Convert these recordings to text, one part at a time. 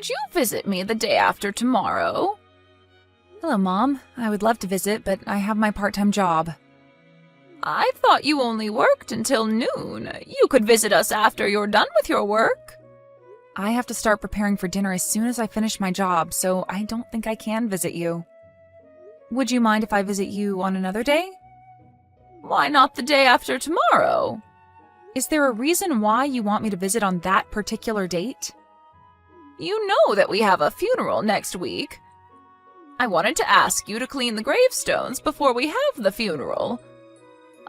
Could you visit me the day after tomorrow? Hello, Mom. I would love to visit, but I have my part-time job. I thought you only worked until noon. You could visit us after you're done with your work. I have to start preparing for dinner as soon as I finish my job, so I don't think I can visit you. Would you mind if I visit you on another day? Why not the day after tomorrow? Is there a reason why you want me to visit on that particular date? You know that we have a funeral next week. I wanted to ask you to clean the gravestones before we have the funeral.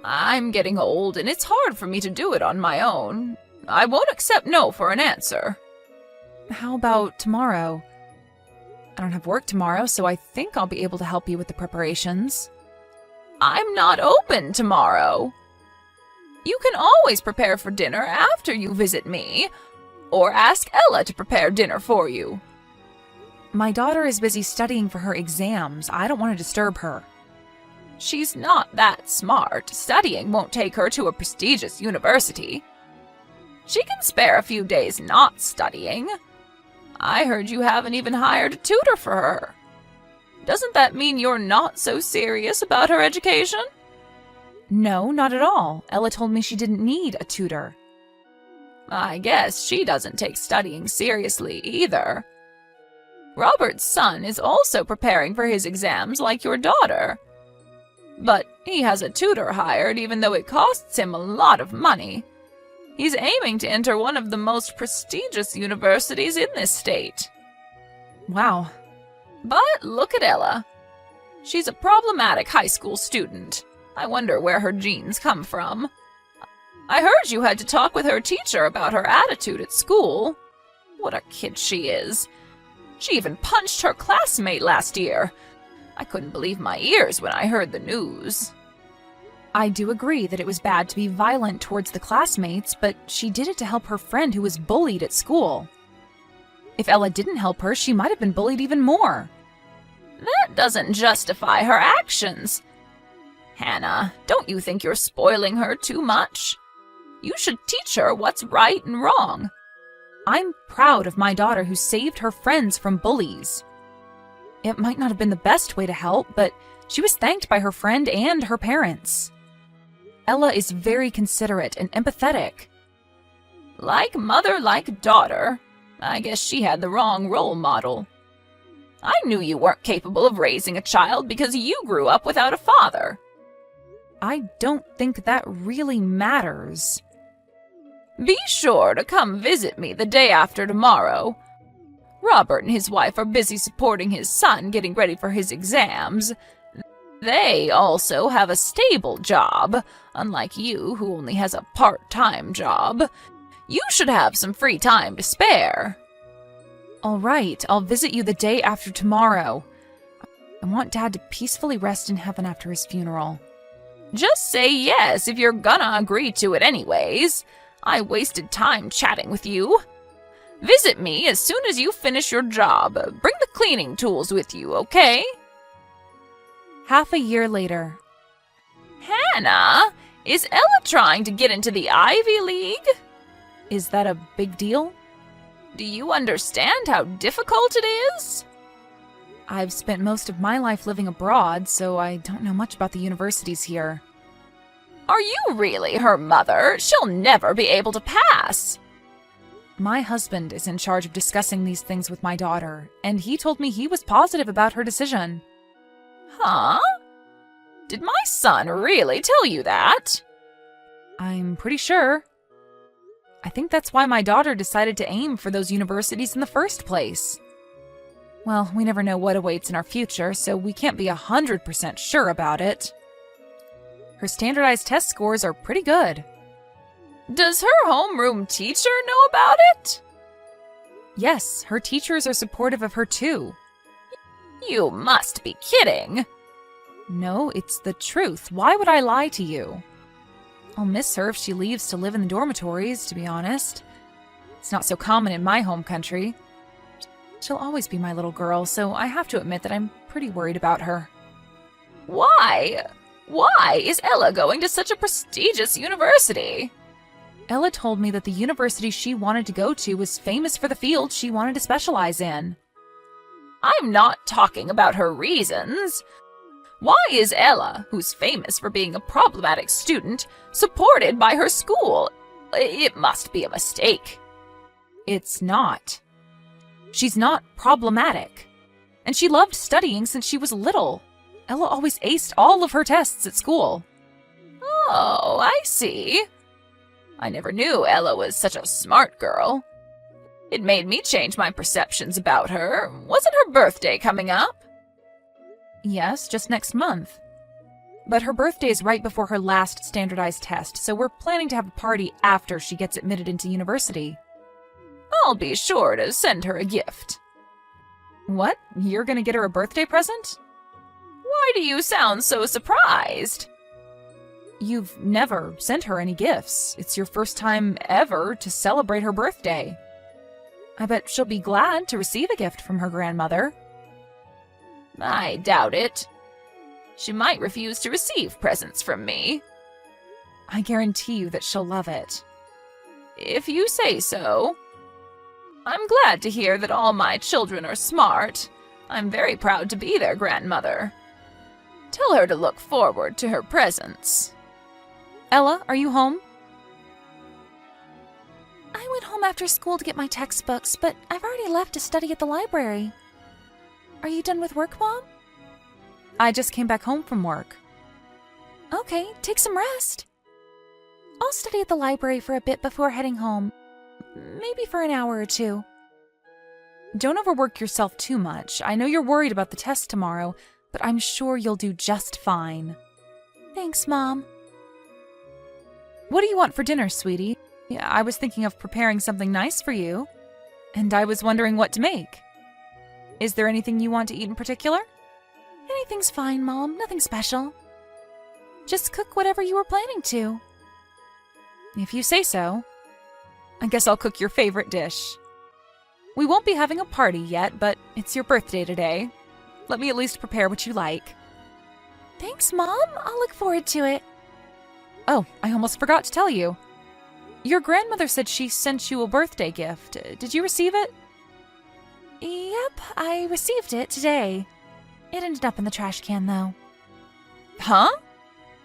I'm getting old, and it's hard for me to do it on my own. I won't accept no for an answer. How about tomorrow? I don't have work tomorrow, so I think I'll be able to help you with the preparations. I'm not open tomorrow. You can always prepare for dinner after you visit me, or ask Ella to prepare dinner for you. My daughter is busy studying for her exams. I don't want to disturb her. She's not that smart. Studying won't take her to a prestigious university. She can spare a few days not studying. I heard you haven't even hired a tutor for her. Doesn't that mean you're not so serious about her education? No, not at all. Ella told me she didn't need a tutor. I guess she doesn't take studying seriously either. Robert's son is also preparing for his exams like your daughter. But he has a tutor hired even though it costs him a lot of money. He's aiming to enter one of the most prestigious universities in this state. Wow. But look at Ella. She's a problematic high school student. I wonder where her genes come from. I heard you had to talk with her teacher about her attitude at school. What a kid she is. She even punched her classmate last year. I couldn't believe my ears when I heard the news. I do agree that it was bad to be violent towards the classmates, but she did it to help her friend who was bullied at school. If Ella didn't help her, she might have been bullied even more. That doesn't justify her actions. Hannah, don't you think you're spoiling her too much? You should teach her what's right and wrong. I'm proud of my daughter who saved her friends from bullies. It might not have been the best way to help, but she was thanked by her friend and her parents. Ella is very considerate and empathetic. Like mother, like daughter. I guess she had the wrong role model. I knew you weren't capable of raising a child because you grew up without a father. I don't think that really matters. Be sure to come visit me the day after tomorrow. Robert and his wife are busy supporting his son getting ready for his exams. They also have a stable job, unlike you who only has a part-time job. You should have some free time to spare. All right, I'll visit you the day after tomorrow. I want Dad to peacefully rest in heaven after his funeral. Just say yes if you're gonna agree to it anyways. I wasted time chatting with you. Visit me as soon as you finish your job. Bring the cleaning tools with you, okay? Half a year later. Hannah, is Ella trying to get into the Ivy League? Is that a big deal? Do you understand how difficult it is? I've spent most of my life living abroad, so I don't know much about the universities here. Are you really her mother? She'll never be able to pass. My husband is in charge of discussing these things with my daughter, and he told me he was positive about her decision. Huh? Did my son really tell you that? I'm pretty sure. I think that's why my daughter decided to aim for those universities in the first place. Well, we never know what awaits in our future, so we can't be 100% sure about it. Her standardized test scores are pretty good. Does her homeroom teacher know about it? Yes, her teachers are supportive of her too. You must be kidding. No, it's the truth. Why would I lie to you? I'll miss her if she leaves to live in the dormitories, to be honest. It's not so common in my home country. She'll always be my little girl, so I have to admit that I'm pretty worried about her. Why? Why is Ella going to such a prestigious university? Ella told me that the university she wanted to go to was famous for the field she wanted to specialize in. I'm not talking about her reasons. Why is Ella, who's famous for being a problematic student, supported by her school? It must be a mistake. It's not. She's not problematic. And she loved studying since she was little. Ella always aced all of her tests at school. Oh, I see. I never knew Ella was such a smart girl. It made me change my perceptions about her. Wasn't her birthday coming up? Yes, just next month. But her birthday is right before her last standardized test, so we're planning to have a party after she gets admitted into university. I'll be sure to send her a gift. What? You're gonna get her a birthday present? Why do you sound so surprised? You've never sent her any gifts. It's your first time ever to celebrate her birthday. I bet she'll be glad to receive a gift from her grandmother. I doubt it. She might refuse to receive presents from me. I guarantee you that she'll love it. If you say so. I'm glad to hear that all my children are smart. I'm very proud to be their grandmother. Tell her to look forward to her presents. Ella, are you home? I went home after school to get my textbooks, but I've already left to study at the library. Are you done with work, Mom? I just came back home from work. Okay, take some rest. I'll study at the library for a bit before heading home. Maybe for an hour or two. Don't overwork yourself too much. I know you're worried about the test tomorrow, but I'm sure you'll do just fine. Thanks, Mom. What do you want for dinner, sweetie? I was thinking of preparing something nice for you, and I was wondering what to make. Is there anything you want to eat in particular? Anything's fine, Mom. Nothing special. Just cook whatever you were planning to. If you say so. I guess I'll cook your favorite dish. We won't be having a party yet, but it's your birthday today. Let me at least prepare what you like. Thanks, Mom. I'll look forward to it. Oh, I almost forgot to tell you. Your grandmother said she sent you a birthday gift. Did you receive it? Yep, I received it today. It ended up in the trash can, though. Huh?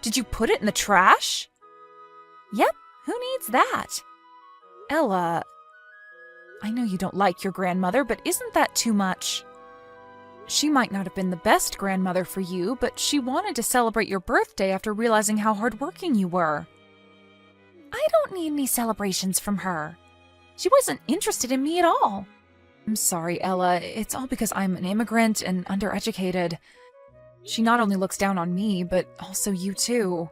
Did you put it in the trash? Yep, who needs that? Ella, I know you don't like your grandmother, but isn't that too much? She might not have been the best grandmother for you, but she wanted to celebrate your birthday after realizing how hardworking you were. I don't need any celebrations from her. She wasn't interested in me at all. I'm sorry, Ella. It's all because I'm an immigrant and undereducated. She not only looks down on me, but also you too.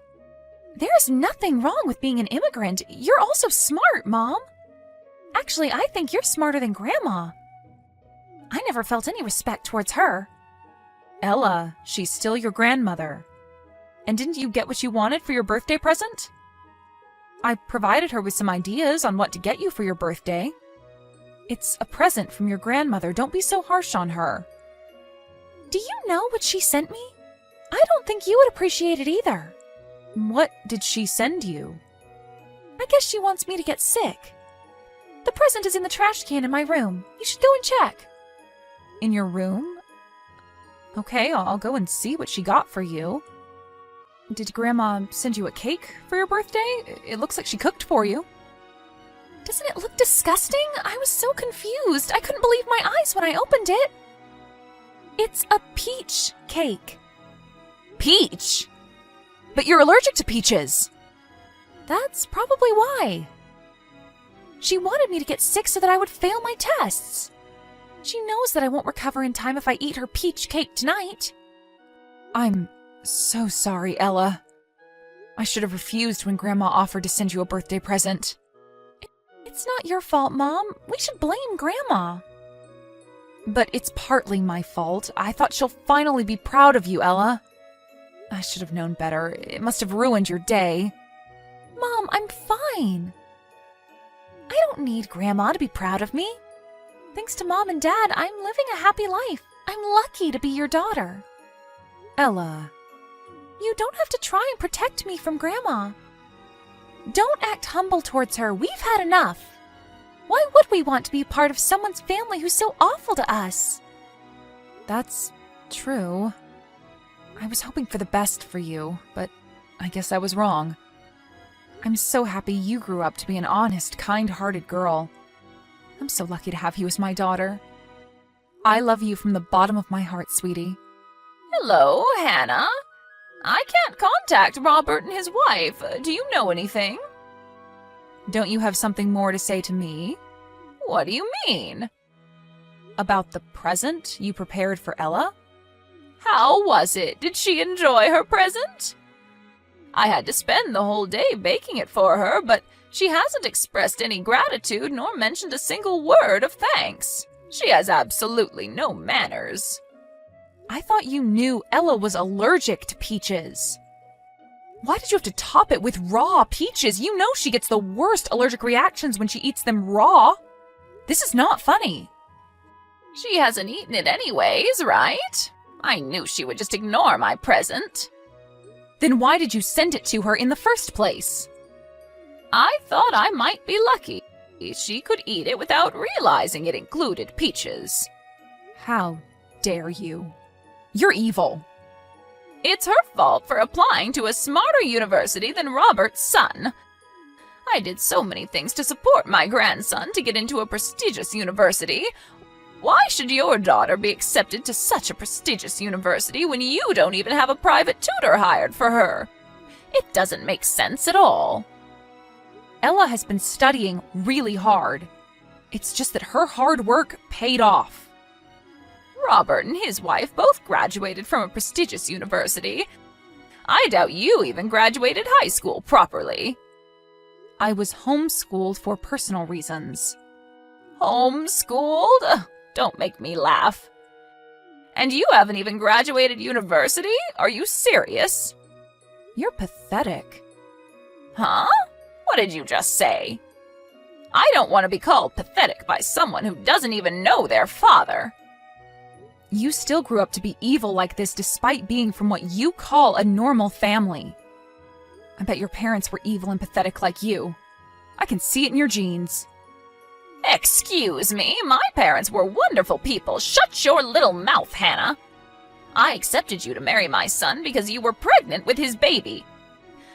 There's nothing wrong with being an immigrant. You're also smart, Mom. Actually, I think you're smarter than Grandma. I never felt any respect towards her. Ella, she's still your grandmother. And didn't you get what you wanted for your birthday present? I provided her with some ideas on what to get you for your birthday. It's a present from your grandmother. Don't be so harsh on her. Do you know what she sent me? I don't think you would appreciate it either. What did she send you? I guess she wants me to get sick. The present is in the trash can in my room. You should go and check. In your room? Okay, I'll go and see what she got for you. Did Grandma send you a cake for your birthday? It looks like she cooked for you. Doesn't it look disgusting? I was so confused. I couldn't believe my eyes when I opened it. It's a peach cake. Peach? But you're allergic to peaches. That's probably why. She wanted me to get sick so that I would fail my tests. She knows that I won't recover in time if I eat her peach cake tonight. I'm so sorry, Ella. I should have refused when Grandma offered to send you a birthday present. It's not your fault, Mom. We should blame Grandma. But it's partly my fault. I thought she'll finally be proud of you, Ella. I should have known better. It must have ruined your day. Mom, I'm fine. I don't need Grandma to be proud of me. Thanks to Mom and Dad, I'm living a happy life. I'm lucky to be your daughter. Ella. You don't have to try and protect me from Grandma. Don't act humble towards her. We've had enough. Why would we want to be part of someone's family who's so awful to us? That's true. I was hoping for the best for you, but I guess I was wrong. I'm so happy you grew up to be an honest, kind-hearted girl. I'm so lucky to have you as my daughter. I love you from the bottom of my heart, sweetie. Hello, Hannah. I can't contact Robert and his wife. Do you know anything? Don't you have something more to say to me? What do you mean? About the present you prepared for Ella? How was it? Did she enjoy her present? I had to spend the whole day baking it for her, but she hasn't expressed any gratitude nor mentioned a single word of thanks. She has absolutely no manners. I thought you knew Ella was allergic to peaches. Why did you have to top it with raw peaches? You know she gets the worst allergic reactions when she eats them raw. This is not funny. She hasn't eaten it anyways, right? I knew she would just ignore my present. Then why did you send it to her in the first place? I thought I might be lucky. She could eat it without realizing it included peaches. How dare you? You're evil. It's her fault for applying to a smarter university than Robert's son. I did so many things to support my grandson to get into a prestigious university. Why should your daughter be accepted to such a prestigious university when you don't even have a private tutor hired for her? It doesn't make sense at all. Ella has been studying really hard. It's just that her hard work paid off. Robert and his wife both graduated from a prestigious university. I doubt you even graduated high school properly. I was homeschooled for personal reasons. Homeschooled? Ugh, don't make me laugh. And you haven't even graduated university? Are you serious? You're pathetic. Huh? What did you just say? I don't want to be called pathetic by someone who doesn't even know their father. You still grew up to be evil like this despite being from what you call a normal family. I bet your parents were evil and pathetic like you. I can see it in your genes. Excuse me, my parents were wonderful people. Shut your little mouth, Hannah. I accepted you to marry my son because you were pregnant with his baby.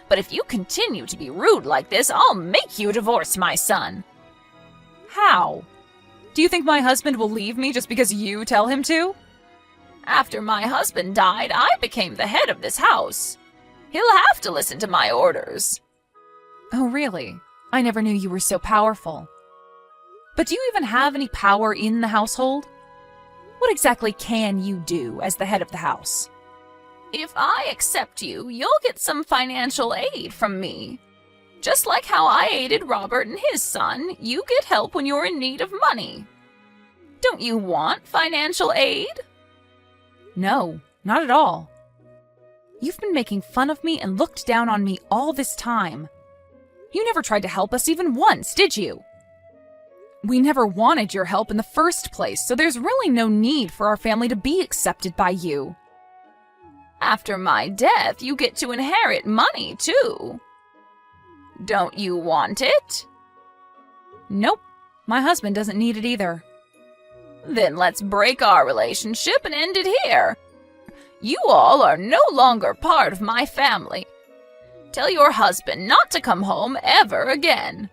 But if you continue to be rude like this, I'll make you divorce my son. How? Do you think my husband will leave me just because you tell him to? After my husband died, I became the head of this house. He'll have to listen to my orders. Oh, really? I never knew you were so powerful. But do you even have any power in the household? What exactly can you do as the head of the house? If I accept you, you'll get some financial aid from me. Just like how I aided Robert and his son, you get help when you're in need of money. Don't you want financial aid? No, not at all. You've been making fun of me and looked down on me all this time. You never tried to help us even once, did you? We never wanted your help in the first place, so there's really no need for our family to be accepted by you. After my death, you get to inherit money, too. Don't you want it? Nope, my husband doesn't need it either. Then let's break our relationship and end it here. You all are no longer part of my family. Tell your husband not to come home ever again.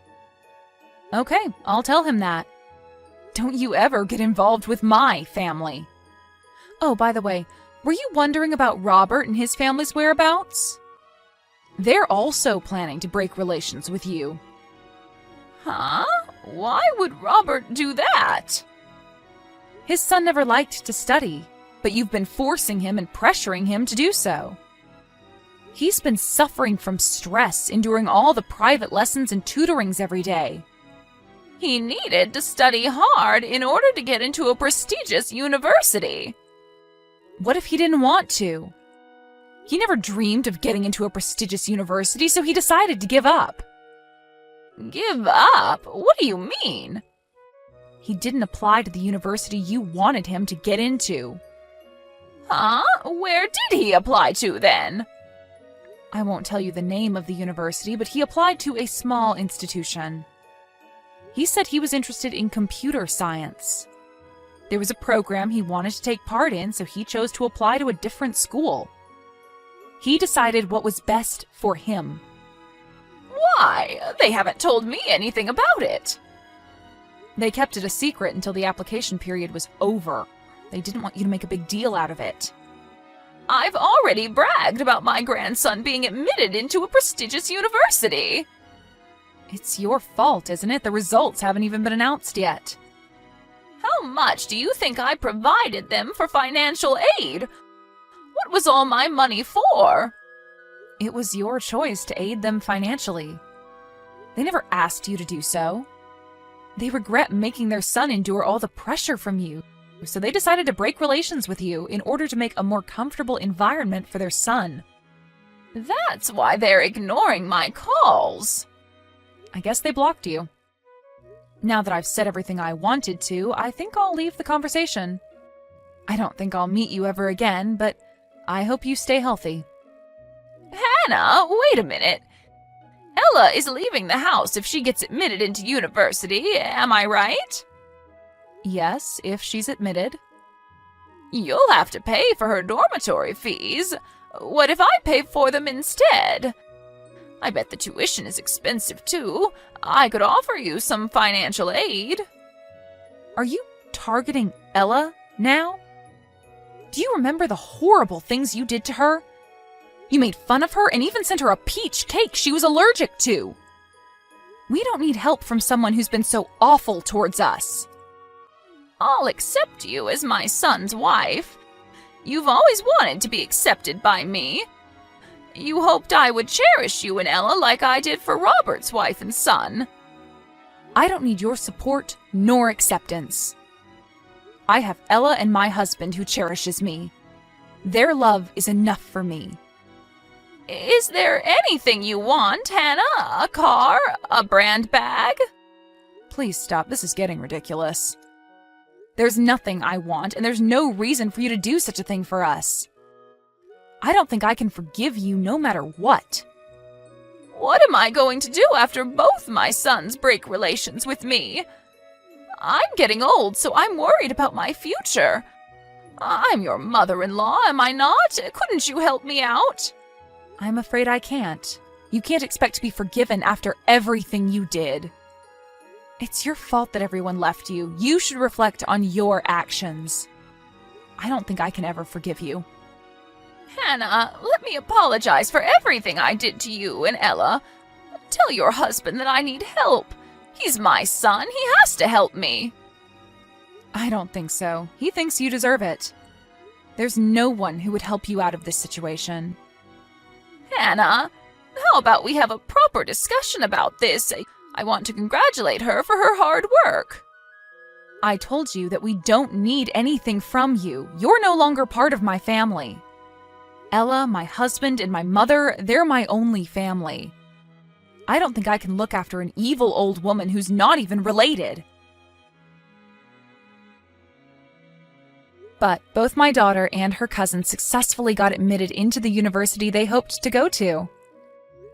Okay, I'll tell him that. Don't you ever get involved with my family. Oh, by the way, were you wondering about Robert and his family's whereabouts? They're also planning to break relations with you. Huh? Why would Robert do that? His son never liked to study, but you've been forcing him and pressuring him to do so. He's been suffering from stress, enduring all the private lessons and tutorings every day. He needed to study hard in order to get into a prestigious university. What if he didn't want to? He never dreamed of getting into a prestigious university, so he decided to give up. Give up? What do you mean? He didn't apply to the university you wanted him to get into. Huh? Where did he apply to then? I won't tell you the name of the university, but he applied to a small institution. He said he was interested in computer science. There was a program he wanted to take part in, so he chose to apply to a different school. He decided what was best for him. Why? They haven't told me anything about it. They kept it a secret until the application period was over. They didn't want you to make a big deal out of it. I've already bragged about my grandson being admitted into a prestigious university. It's your fault, isn't it? The results haven't even been announced yet. How much do you think I provided them for financial aid? What was all my money for? It was your choice to aid them financially. They never asked you to do so. They regret making their son endure all the pressure from you, so they decided to break relations with you in order to make a more comfortable environment for their son. That's why they're ignoring my calls. I guess they blocked you. Now that I've said everything I wanted to, I think I'll leave the conversation. I don't think I'll meet you ever again, but I hope you stay healthy. Hannah, wait a minute. Ella is leaving the house if she gets admitted into university, am I right? Yes, if she's admitted. You'll have to pay for her dormitory fees. What if I pay for them instead? I bet the tuition is expensive too. I could offer you some financial aid. Are you targeting Ella now? Do you remember the horrible things you did to her? You made fun of her and even sent her a peach cake she was allergic to. We don't need help from someone who's been so awful towards us. I'll accept you as my son's wife. You've always wanted to be accepted by me. You hoped I would cherish you and Ella like I did for Robert's wife and son. I don't need your support nor acceptance. I have Ella and my husband who cherishes me. Their love is enough for me. Is there anything you want, Hannah? A car? A brand bag? Please stop. This is getting ridiculous. There's nothing I want, and there's no reason for you to do such a thing for us. I don't think I can forgive you no matter what. What am I going to do after both my sons break relations with me? I'm getting old, so I'm worried about my future. I'm your mother-in-law, am I not? Couldn't you help me out? I'm afraid I can't. You can't expect to be forgiven after everything you did. It's your fault that everyone left you. You should reflect on your actions. I don't think I can ever forgive you. Hannah, let me apologize for everything I did to you and Ella. Tell your husband that I need help. He's my son. He has to help me. I don't think so. He thinks you deserve it. There's no one who would help you out of this situation. Hannah, how about we have a proper discussion about this? I want to congratulate her for her hard work. I told you that we don't need anything from you. You're no longer part of my family. Ella, my husband, and my mother, they're my only family. I don't think I can look after an evil old woman who's not even related. But both my daughter and her cousin successfully got admitted into the university they hoped to go to.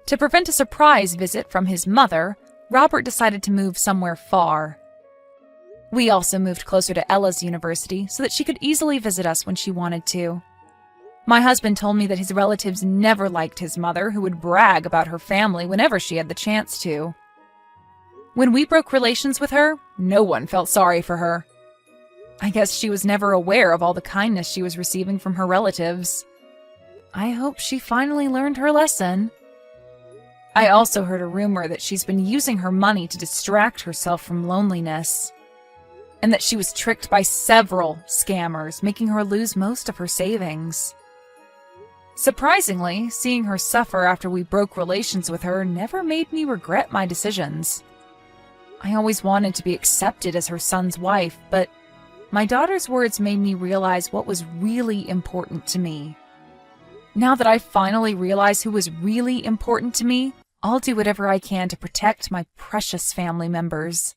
To prevent a surprise visit from his mother, Robert decided to move somewhere far. We also moved closer to Ella's university so that she could easily visit us when she wanted to. My husband told me that his relatives never liked his mother, who would brag about her family whenever she had the chance to. When we broke relations with her, no one felt sorry for her. I guess she was never aware of all the kindness she was receiving from her relatives. I hope she finally learned her lesson. I also heard a rumor that she's been using her money to distract herself from loneliness, and that she was tricked by several scammers, making her lose most of her savings. Surprisingly, seeing her suffer after we broke relations with her never made me regret my decisions. I always wanted to be accepted as her son's wife, but my daughter's words made me realize what was really important to me. Now that I finally realize who was really important to me, I'll do whatever I can to protect my precious family members.